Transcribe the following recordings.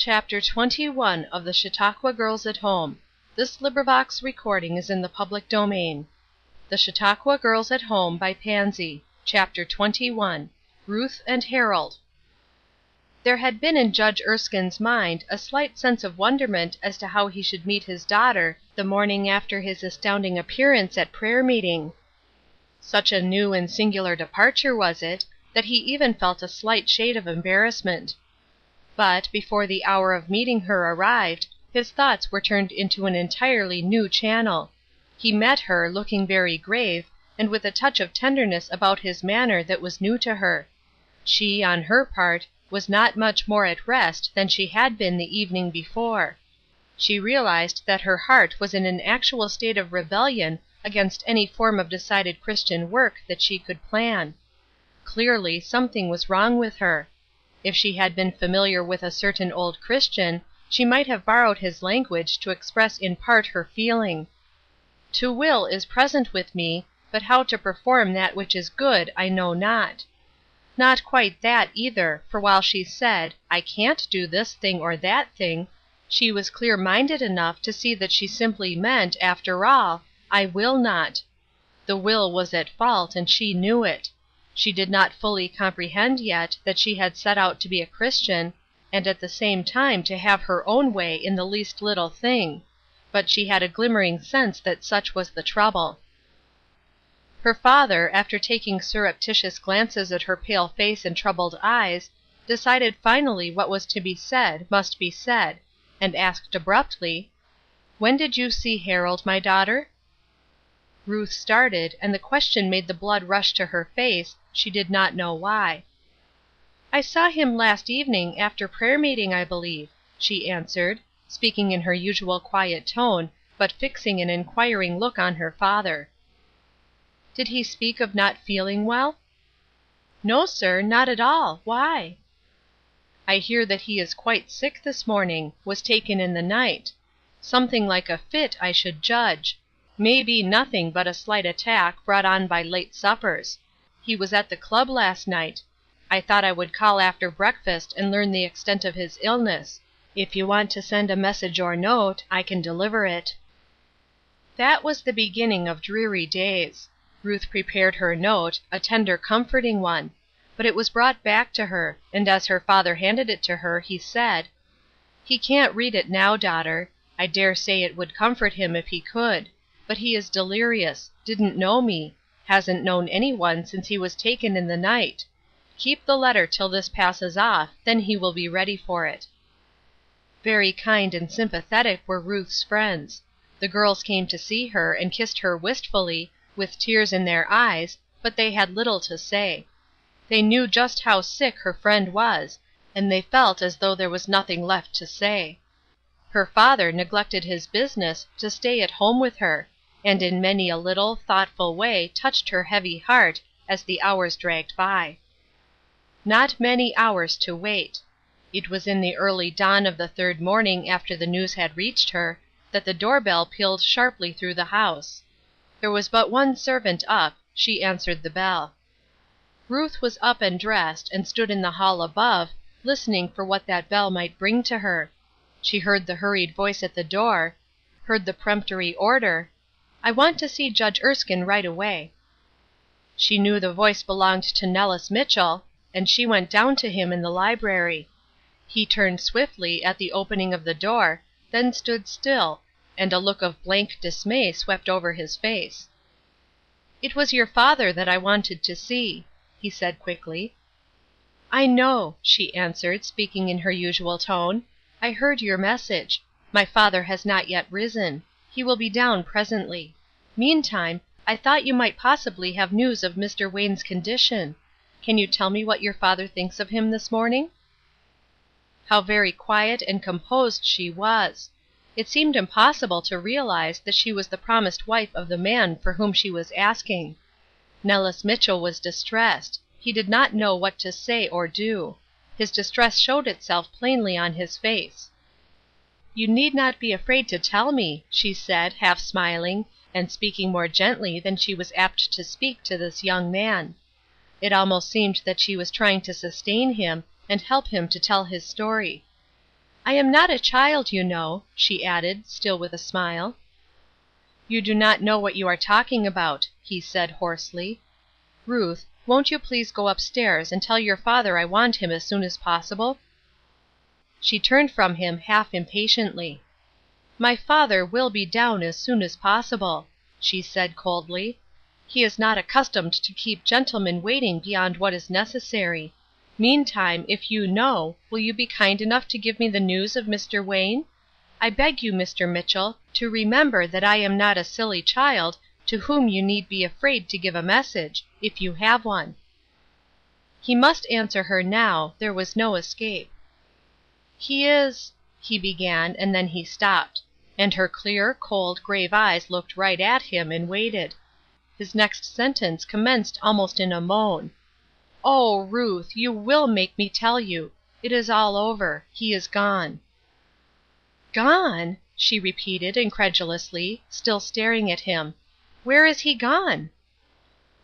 Chapter 21 of the Chautauqua Girls at Home. The Chautauqua Girls at Home by Pansy. Chapter 21. Ruth and Harold. There had been in Judge Erskine's mind a slight sense of wonderment as to how he should meet his daughter the morning after his astounding appearance at prayer meeting. Such a new and singular departure was it, that he even felt a slight shade of embarrassment. But, before the hour of meeting her arrived, his thoughts were turned into an entirely new channel. He met her, looking very grave, and with a touch of tenderness about his manner that was new to her. She, on her part, was not much more at rest than she had been the evening before. She realized that her heart was in an actual state of rebellion against any form of decided Christian work that she could plan. Clearly, something was wrong with her. If she had been familiar with a certain old Christian, she might have borrowed his language to express in part her feeling. "To will is present with me, but how to perform that which is good I know not." Not quite that either, for while she said, "I can't do this thing or that thing," she was clear-minded enough to see that she simply meant, after all, "I will not." The will was at fault, and she knew it. She did not fully comprehend yet that she had set out to be a Christian, and at the same time to have her own way in the least little thing, but she had a glimmering sense that such was the trouble. Her father, after taking surreptitious glances at her pale face and troubled eyes, decided finally what was to be said must be said, and asked abruptly, "When did you see Harold, my daughter?" Ruth started, and the question made the blood rush to her face, she did not know why. "I saw him last evening, after prayer meeting, I believe," she answered, speaking in her usual quiet tone, but fixing an inquiring look on her father. "Did he speak of not feeling well?" "No, sir, not at all. Why?" "I hear that he is quite sick this morning; was taken in the night. Something like a fit, I should judge. May be nothing but a slight attack brought on by late suppers. He was at the club last night. I thought I would call after breakfast and learn the extent of his illness. If you want to send a message or note, I can deliver it." That was the beginning of dreary days. Ruth prepared her note, a tender, comforting one; but it was brought back to her, and as her father handed it to her, he said, "He can't read it now, daughter. I dare say it would comfort him if he could; but he is delirious; didn't know me; hasn't known any one since he was taken in the night. Keep the letter till this passes off, then he will be ready for it." Very kind and sympathetic were Ruth's friends. The girls came to see her, and kissed her wistfully, with tears in their eyes, but they had little to say. They knew just how sick her friend was, and they felt as though there was nothing left to say. Her father neglected his business to stay at home with her, and in many a little, thoughtful way touched her heavy heart as the hours dragged by. Not many hours to wait. It was in the early dawn of the third morning after the news had reached her, that the doorbell pealed sharply through the house. There was but one servant up; she answered the bell. Ruth was up and dressed, and stood in the hall above, listening for what that bell might bring to her. She heard the hurried voice at the door, heard the peremptory order, "I want to see Judge Erskine right away." She knew the voice belonged to Nellis Mitchell, and she went down to him in the library. He turned swiftly at the opening of the door, then stood still, and a look of blank dismay swept over his face. "It was your father that I wanted to see," he said quickly. "I know," she answered, speaking in her usual tone. "I heard your message. My father has not yet risen. He will be down presently. Meantime, I thought you might possibly have news of Mr. Wayne's condition. Can you tell me what your father thinks of him this morning?" How very quiet and composed she was! It seemed impossible to realize that she was the promised wife of the man for whom she was asking. Nellis Mitchell was distressed. He did not know what to say or do. His distress showed itself plainly on his face. "You need not be afraid to tell me," she said, half smiling, and speaking more gently than she was apt to speak to this young man. It almost seemed that she was trying to sustain him, and help him to tell his story. I am not a child, you know," she added, still with a smile. "You do not know what you are talking about," he said, hoarsely. "Ruth, won't you please go upstairs and tell your father I want him as soon as possible?" She turned from him half impatiently. "My father will be down as soon as possible," she said, coldly. "He is not accustomed to keep gentlemen waiting beyond what is necessary. Meantime, if you know, will you be kind enough to give me the news of Mr. Wayne? I beg you, Mr. Mitchell, to remember that I am not a silly child to whom you need be afraid to give a message, if you have one." He must answer her now, there was no escape. "He is," he began, and then he stopped; and her clear, cold, grave eyes looked right at him, and waited. His next sentence commenced almost in a moan. "Oh, Ruth, you will make me tell you. It is all over. He is gone." "Gone!" she repeated, incredulously, still staring at him. "Where is he gone?"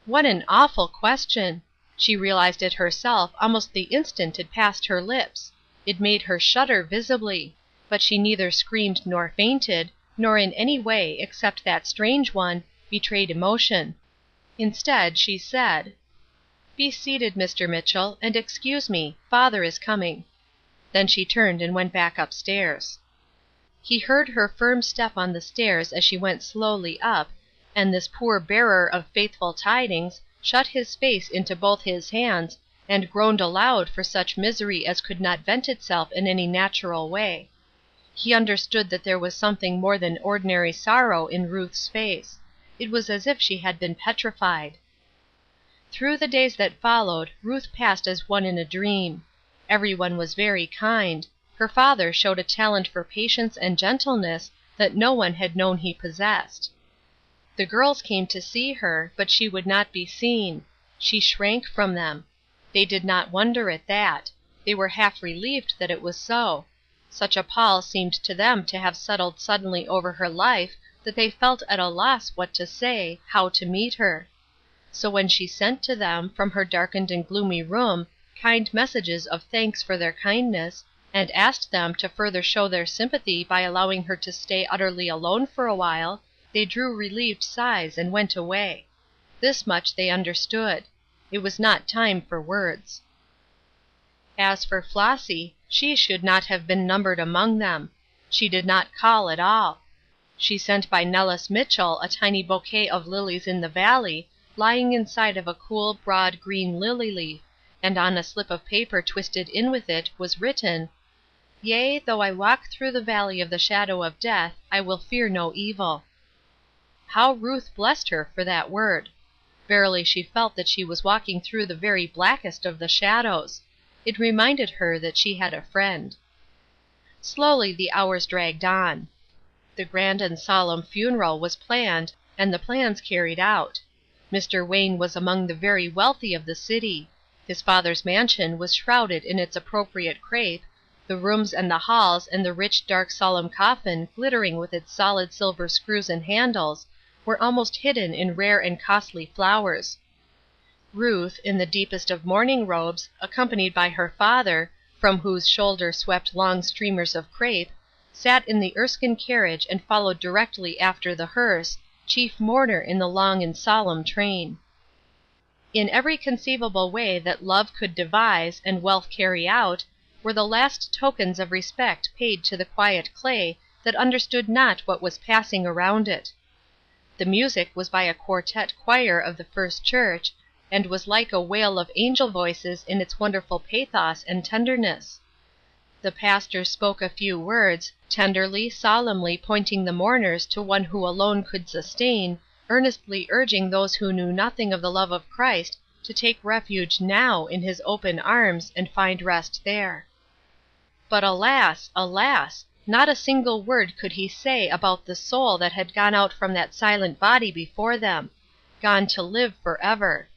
What an awful question! She realized it herself almost the instant it passed her lips. It made her shudder visibly. But she neither screamed nor fainted, nor in any way, except that strange one, betrayed emotion. Instead, she said: "Be seated, Mr. Mitchell, and excuse me. Father is coming." Then she turned and went back upstairs. He heard her firm step on the stairs as she went slowly up, and this poor bearer of faithful tidings shut his face into both his hands, and groaned aloud for such misery as could not vent itself in any natural way. He understood that there was something more than ordinary sorrow in Ruth's face. It was as if she had been petrified. Through the days that followed Ruth passed as one in a dream. Everyone was very kind. Her father showed a talent for patience and gentleness that no one had known he possessed. The girls came to see her, but she would not be seen. She shrank from them. They did not wonder at that. They were half relieved that it was so. Such a pall seemed to them to have settled suddenly over her life that they felt at a loss what to say, how to meet her. So when she sent to them, from her darkened and gloomy room, kind messages of thanks for their kindness, and asked them to further show their sympathy by allowing her to stay utterly alone for a while, they drew relieved sighs and went away. This much they understood. It was not time for words. As for Flossy, she should not have been numbered among them. She did not call at all. She sent by Nellis Mitchell a tiny bouquet of lilies in the valley, lying inside of a cool, broad, green lily leaf, and on a slip of paper twisted in with it was written: "Yea, though I walk through the valley of the shadow of death, I will fear no evil." How Ruth blessed her for that word! Verily she felt that she was walking through the very blackest of the shadows. It reminded her that she had a friend. Slowly the hours dragged on. The grand and solemn funeral was planned, and the plans carried out. Mr. Wayne was among the very wealthy of the city. His father's mansion was shrouded in its appropriate crape, the rooms and the halls and the rich, dark, solemn coffin glittering with its solid silver screws and handles, were almost hidden in rare and costly flowers. Ruth, in the deepest of mourning robes, accompanied by her father, from whose shoulder swept long streamers of crape, sat in the Erskine carriage and followed directly after the hearse, chief mourner in the long and solemn train. In every conceivable way that love could devise and wealth carry out, were the last tokens of respect paid to the quiet clay that understood not what was passing around it. The music was by a quartet choir of the First Church, and was like a wail of angel voices in its wonderful pathos and tenderness. The pastor spoke a few words, tenderly, solemnly pointing the mourners to One who alone could sustain, earnestly urging those who knew nothing of the love of Christ to take refuge now in his open arms and find rest there. But alas, alas! Not a single word could he say about the soul that had gone out from that silent body before them. Gone to live forever.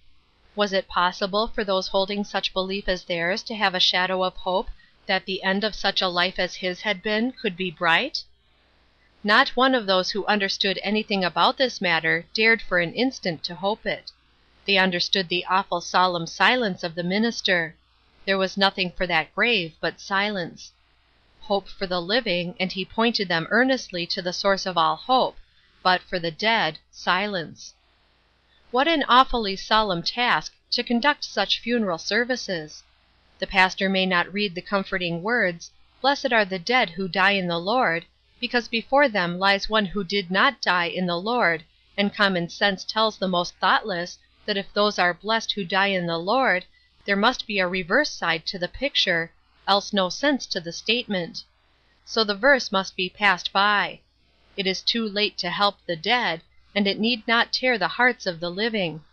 Was it possible for those holding such belief as theirs to have a shadow of hope that the end of such a life as his had been could be bright? Not one of those who understood anything about this matter dared for an instant to hope it. They understood the awful solemn silence of the minister. There was nothing for that grave but silence. Hope for the living, and he pointed them earnestly to the source of all hope, but for the dead, silence. What an awfully solemn task to conduct such funeral services! The pastor may not read the comforting words, "Blessed are the dead who die in the Lord," because before them lies one who did not die in the Lord, and common sense tells the most thoughtless that if those are blessed who die in the Lord, there must be a reverse side to the picture, else no sense to the statement. So the verse must be passed by. It is too late to help the dead, and it need not tear the hearts of the living.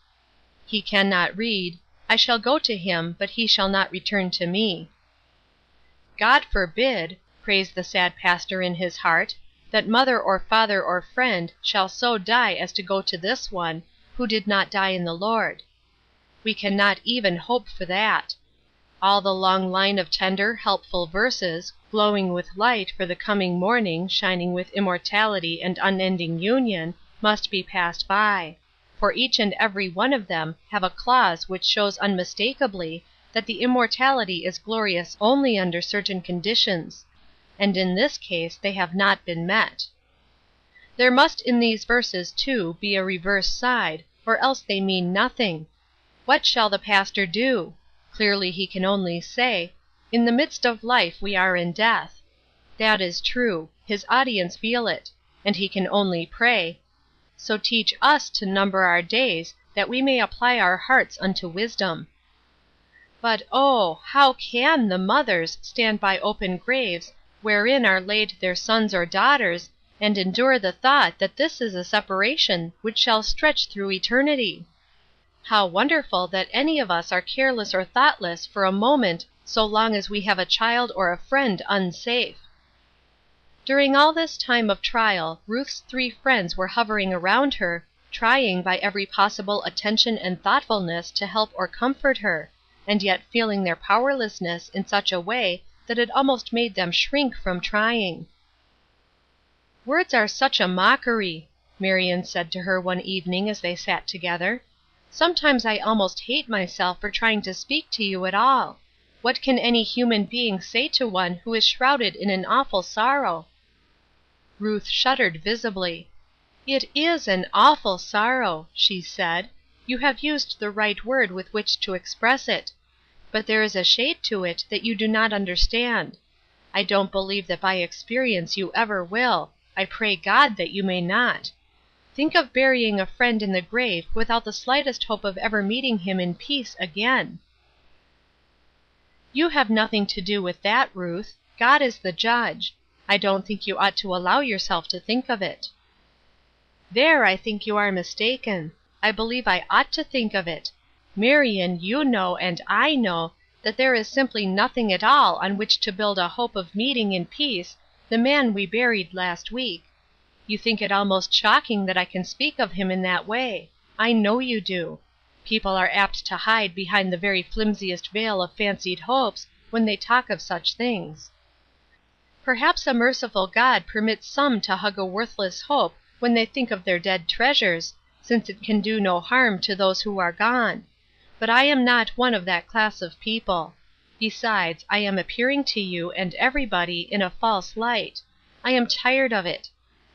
He can not read, "I shall go to him, but he shall not return to me." God forbid, prays the sad pastor in his heart, that mother or father or friend shall so die as to go to this one, who did not die in the Lord. We can not even hope for that. All the long line of tender, helpful verses, glowing with light for the coming morning, shining with immortality and unending union, must be passed by, for each and every one of them have a clause which shows unmistakably that the immortality is glorious only under certain conditions, and in this case they have not been met. There must in these verses, too, be a reverse side, or else they mean nothing. What shall the pastor do? Clearly he can only say, "In the midst of life we are in death." That is true; his audience feel it; and he can only pray, "So teach us to number our days, that we may apply our hearts unto wisdom." But oh, how can the mothers stand by open graves wherein are laid their sons or daughters, and endure the thought that this is a separation which shall stretch through eternity? How wonderful that any of us are careless or thoughtless for a moment so long as we have a child or a friend unsafe. During all this time of trial Ruth's 3 friends were hovering around her, trying by every possible attention and thoughtfulness to help or comfort her, and yet feeling their powerlessness in such a way that it almost made them shrink from trying. "Words are such a mockery," Marion said to her one evening as they sat together. "Sometimes I almost hate myself for trying to speak to you at all. What can any human being say to one who is shrouded in an awful sorrow?" Ruth shuddered visibly. "It is an awful sorrow," she said. "You have used the right word with which to express it. But there is a shade to it that you do not understand. I don't believe that by experience you ever will. I pray God that you may not. Think of burying a friend in the grave without the slightest hope of ever meeting him in peace again." "You have nothing to do with that, Ruth. God is the judge. I don't think you ought to allow yourself to think of it." "There I think you are mistaken. I believe I ought to think of it. Marion, you know, and I know, that there is simply nothing at all on which to build a hope of meeting in peace the man we buried last week. You think it almost shocking that I can speak of him in that way. I know you do. People are apt to hide behind the very flimsiest veil of fancied hopes when they talk of such things. Perhaps a merciful God permits some to hug a worthless hope when they think of their dead treasures, since it can do no harm to those who are gone. But I am not one of that class of people. Besides, I am appearing to you and everybody in a false light. I am tired of it.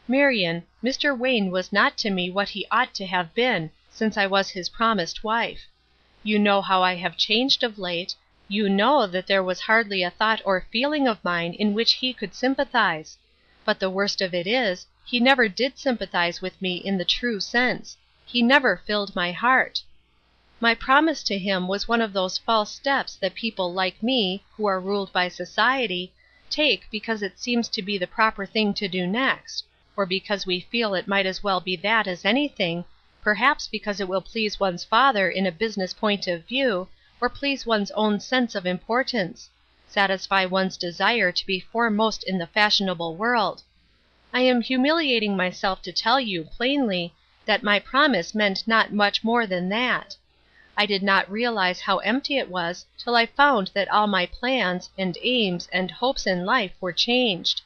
Marion, Mr. Wayne was not to me what he ought to have been since I was his promised wife. You know how I have changed of late. You know that there was hardly a thought or feeling of mine in which he could sympathize. But the worst of it is, he never did sympathize with me in the true sense. He never filled my heart. My promise to him was one of those false steps that people like me, who are ruled by society, take because it seems to be the proper thing to do next, or because we feel it might as well be that as anything, perhaps because it will please one's father in a business point of view, or please one's own sense of importance, satisfy one's desire to be foremost in the fashionable world. I am humiliating myself to tell you, plainly, that my promise meant not much more than that. I did not realize how empty it was till I found that all my plans, and aims, and hopes in life were changed.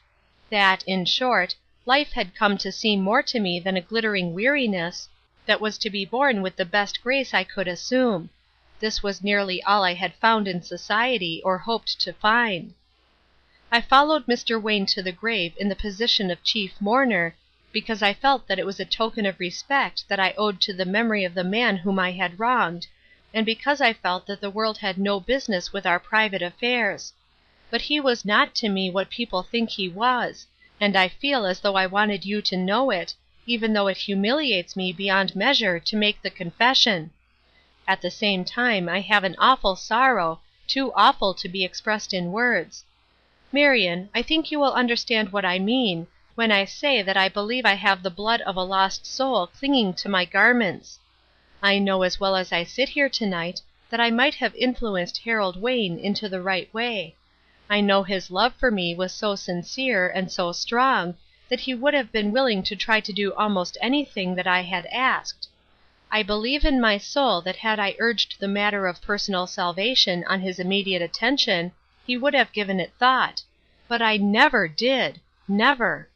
That, in short, life had come to seem more to me than a glittering weariness, that was to be borne with the best grace I could assume. This was nearly all I had found in society, or hoped to find. I followed Mr. Wayne to the grave in the position of chief mourner, because I felt that it was a token of respect that I owed to the memory of the man whom I had wronged, and because I felt that the world had no business with our private affairs. But he was not to me what people think he was, and I feel as though I wanted you to know it, even though it humiliates me beyond measure to make the confession. At the same time I have an awful sorrow, too awful to be expressed in words. Marion, I think you will understand what I mean, when I say that I believe I have the blood of a lost soul clinging to my garments. I know as well as I sit here tonight that I might have influenced Harold Wayne into the right way. I know his love for me was so sincere and so strong that he would have been willing to try to do almost anything that I had asked. I believe in my soul that had I urged the matter of personal salvation on his immediate attention, he would have given it thought. But I never did. Never.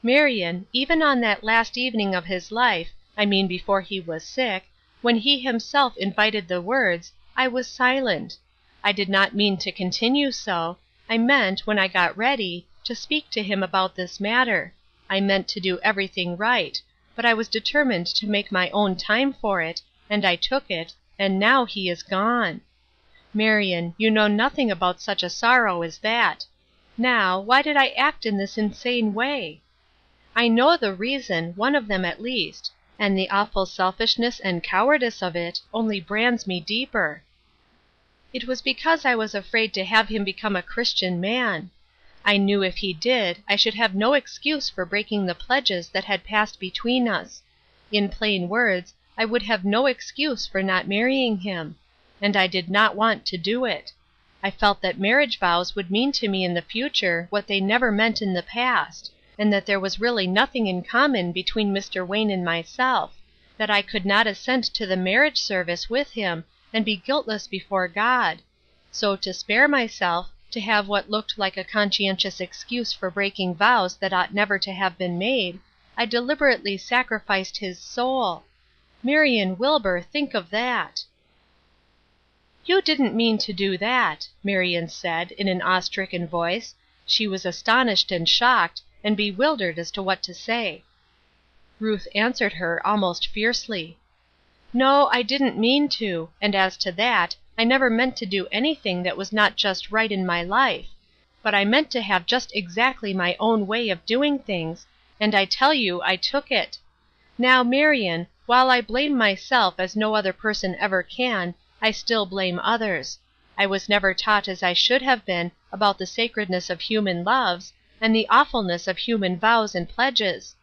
Marion, even on that last evening of his life, I mean before he was sick, when he himself invited the words, I was silent. I did not mean to continue so. I meant, when I got ready, to speak to him about this matter. I meant to do everything right, but I was determined to make my own time for it, and I took it, and now he is gone. Marion, you know nothing about such a sorrow as that. Now, why did I act in this insane way? I know the reason, one of them at least, and the awful selfishness and cowardice of it only brands me deeper. It was because I was afraid to have him become a Christian man. I knew if he did, I should have no excuse for breaking the pledges that had passed between us. In plain words, I would have no excuse for not marrying him. And I did not want to do it. I felt that marriage vows would mean to me in the future what they never meant in the past, and that there was really nothing in common between Mr. Wayne and myself, that I could not assent to the marriage service with him and be guiltless before God. So to spare myself, to have what looked like a conscientious excuse for breaking vows that ought never to have been made, I deliberately sacrificed his soul. Marion Wilbur, think of that. You didn't mean to do that, Marion said, in an awe-stricken voice. She was astonished and shocked, and bewildered as to what to say. Ruth answered her almost fiercely. No, I didn't mean to, and as to that, I never meant to do anything that was not just right in my life, but I meant to have just exactly my own way of doing things, and I tell you I took it. Now, Marion, while I blame myself as no other person ever can, I still blame others. I was never taught as I should have been about the sacredness of human loves, and the awfulness of human vows and pledges.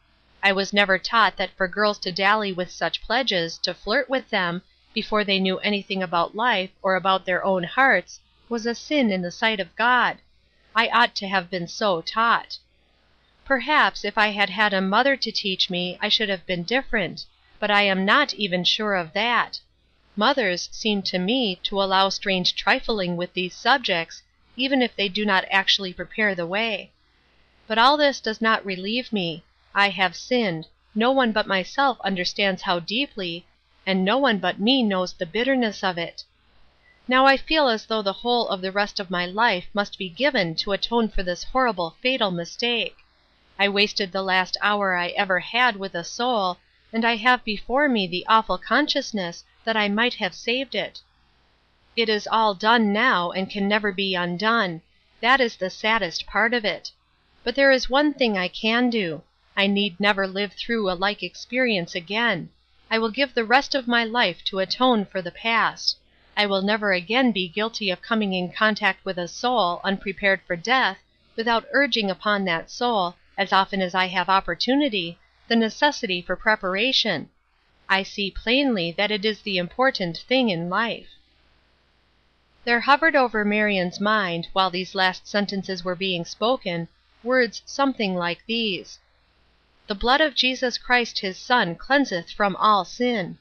I was never taught that for girls to dally with such pledges, to flirt with them, before they knew anything about life or about their own hearts, was a sin in the sight of God. I ought to have been so taught. Perhaps if I had had a mother to teach me I should have been different, but I am not even sure of that. Mothers seem to me to allow strange trifling with these subjects, even if they do not actually prepare the way. But all this does not relieve me. I have sinned. No one but myself understands how deeply, and no one but me knows the bitterness of it. Now I feel as though the whole of the rest of my life must be given to atone for this horrible fatal mistake. I wasted the last hour I ever had with a soul, and I have before me the awful consciousness that I might have saved it. It is all done now, and can never be undone. That is the saddest part of it. But there is one thing I can do. I need never live through a like experience again. I will give the rest of my life to atone for the past. I will never again be guilty of coming in contact with a soul, unprepared for death, without urging upon that soul, as often as I have opportunity, the necessity for preparation. I see plainly that it is the important thing in life. There hovered over Marion's mind, while these last sentences were being spoken, words something like these: The blood of Jesus Christ his Son cleanseth from all sin.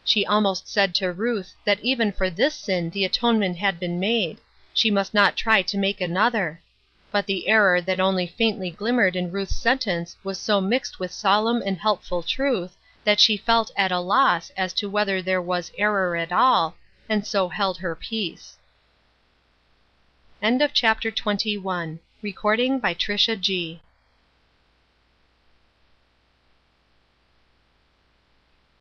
She almost said to Ruth that even for this sin the atonement had been made. She must not try to make another. But the error that only faintly glimmered in Ruth's sentence was so mixed with solemn and helpful truth that she felt at a loss as to whether there was error at all, and so held her peace. CHAPTER 22. Ruth and Tricia G.